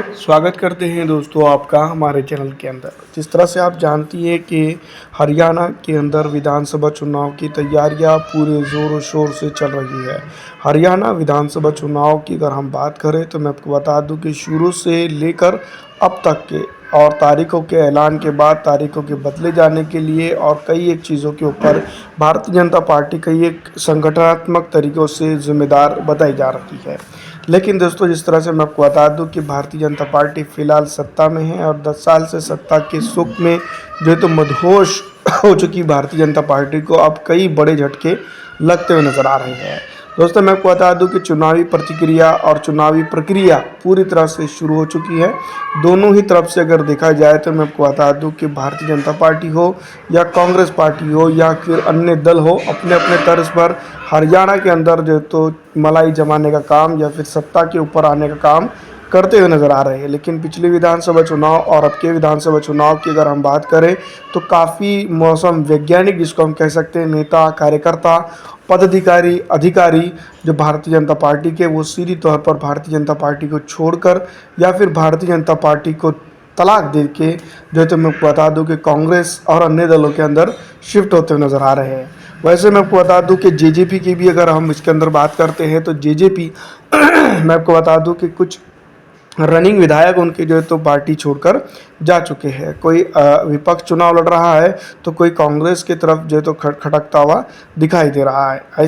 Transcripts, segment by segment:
स्वागत करते हैं दोस्तों आपका हमारे चैनल के अंदर। जिस तरह से आप जानती हैं कि हरियाणा के अंदर विधानसभा चुनाव की तैयारियां पूरे ज़ोरों शोर से चल रही है। हरियाणा विधानसभा चुनाव की अगर हम बात करें तो मैं आपको बता दूं कि शुरू से लेकर अब तक के और तारीखों के ऐलान के बाद तारीखों के बदले जाने के लिए और कई एक चीज़ों के ऊपर भारतीय जनता पार्टी कई एक संगठनात्मक तरीक़ों से ज़िम्मेदार बताई जा रही है। लेकिन दोस्तों जिस तरह से मैं आपको बता दूं कि भारतीय जनता पार्टी फ़िलहाल सत्ता में है और 10 साल से सत्ता के सुख में जो है तो मदहोश हो चुकी भारतीय जनता पार्टी को अब कई बड़े झटके लगते हुए नज़र आ रहे हैं। दोस्तों मैं आपको बता दूं कि चुनावी प्रतिक्रिया और चुनावी प्रक्रिया पूरी तरह से शुरू हो चुकी है। दोनों ही तरफ से अगर देखा जाए तो मैं आपको बता दूं कि भारतीय जनता पार्टी हो या कांग्रेस पार्टी हो या फिर अन्य दल हो, अपने अपने तर्ज पर हरियाणा के अंदर जो तो मलाई जमाने का काम या फिर सत्ता के ऊपर आने का काम करते हुए नज़र आ रहे हैं। लेकिन पिछले विधानसभा चुनाव और अब के विधानसभा चुनाव की अगर हम बात करें तो काफ़ी मौसम वैज्ञानिक जिसको हम कह सकते हैं, नेता कार्यकर्ता पदाधिकारी अधिकारी जो भारतीय जनता पार्टी के, वो सीधी तौर पर भारतीय जनता पार्टी को छोड़कर या फिर भारतीय जनता पार्टी को तलाक दे के जो है तो मैं बता दूं कि कांग्रेस और अन्य दलों के अंदर शिफ्ट होते हुए नज़र आ रहे हैं। वैसे मैं आपको बता दूं कि जेजेपी की भी अगर हम इसके अंदर बात करते हैं तो जेजेपी मैं आपको बता दूं कि कुछ रनिंग विधायक उनके जो है तो पार्टी छोड़कर जा चुके हैं। कोई विपक्ष चुनाव लड़ रहा है तो कोई कांग्रेस की तरफ जो है तो खटकता हुआ दिखाई दे रहा है।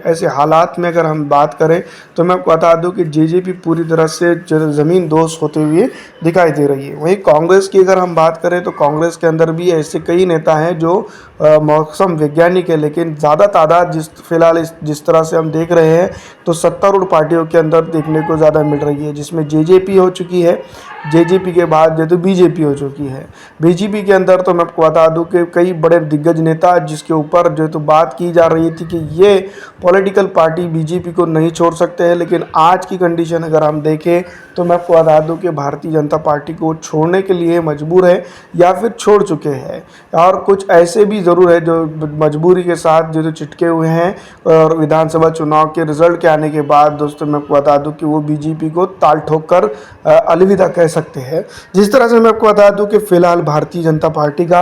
ऐसे हालात में अगर हम बात करें तो मैं आपको बता दूं कि जेजेपी पूरी तरह से जो ज़मीन दोस्त होते हुए दिखाई दे रही है। वहीं कांग्रेस की अगर हम बात करें तो कांग्रेस के अंदर भी ऐसे कई नेता हैं जो मौसम वैज्ञानिक है, लेकिन ज़्यादा तादाद फिलहाल जिस तरह से हम देख रहे हैं तो सत्तारूढ़ पार्टियों के अंदर देखने को ज़्यादा मिल रही है, जिसमें जेजेपी हो चुकी है। जेजेपी के बाद जो तो बीजेपी हो चुकी है। बीजेपी के अंदर तो मैं आपको बता दूं कि कई बड़े दिग्गज नेता जिसके ऊपर जो तो बात की जा रही थी कि ये पॉलिटिकल पार्टी बीजेपी को नहीं छोड़ सकते हैं, लेकिन आज की कंडीशन अगर हम देखें तो मैं आपको बता दूं कि भारतीय जनता पार्टी को छोड़ने के लिए मजबूर है या फिर छोड़ चुके हैं। और कुछ ऐसे भी ज़रूर है जो मजबूरी के साथ जो चिटके हुए हैं और विधानसभा चुनाव के रिजल्ट के आने के बाद दोस्तों मैं आपको बता दूं कि वो बीजेपी को ताल ठोक कर अलविदा कह सकते हैं। जिस तरह से मैं आपको बता दूं कि फिलहाल भारतीय जनता पार्टी का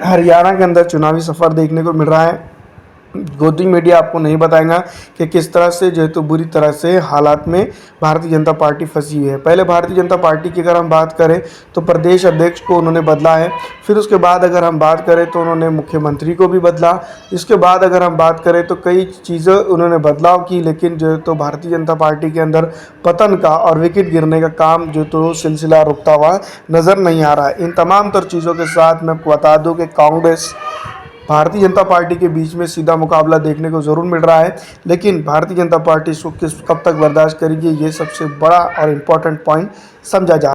हरियाणा के अंदर चुनावी सफ़र देखने को मिल रहा है। गोदी मीडिया आपको नहीं बताएगा कि किस तरह से जो है तो बुरी तरह से हालात में भारतीय जनता पार्टी फंसी हुई है। पहले भारतीय जनता पार्टी की अगर हम बात करें तो प्रदेश अध्यक्ष को उन्होंने बदला है, फिर उसके बाद अगर हम बात करें तो उन्होंने मुख्यमंत्री को भी बदला, इसके बाद अगर हम बात करें तो कई चीज़ें उन्होंने बदलाव की, लेकिन जो है तो भारतीय जनता पार्टी के अंदर पतन का और विकेट गिरने का काम जो तो सिलसिला रुकता हुआ नज़र नहीं आ रहा है। इन तमाम तर चीज़ों के साथ मैं आपको बता दूँ कि कांग्रेस भारतीय जनता पार्टी के बीच में सीधा मुकाबला देखने को ज़रूर मिल रहा है, लेकिन भारतीय जनता पार्टी इसको कब तक बर्दाश्त करेगी, ये सबसे बड़ा और इम्पोर्टेंट पॉइंट समझा जा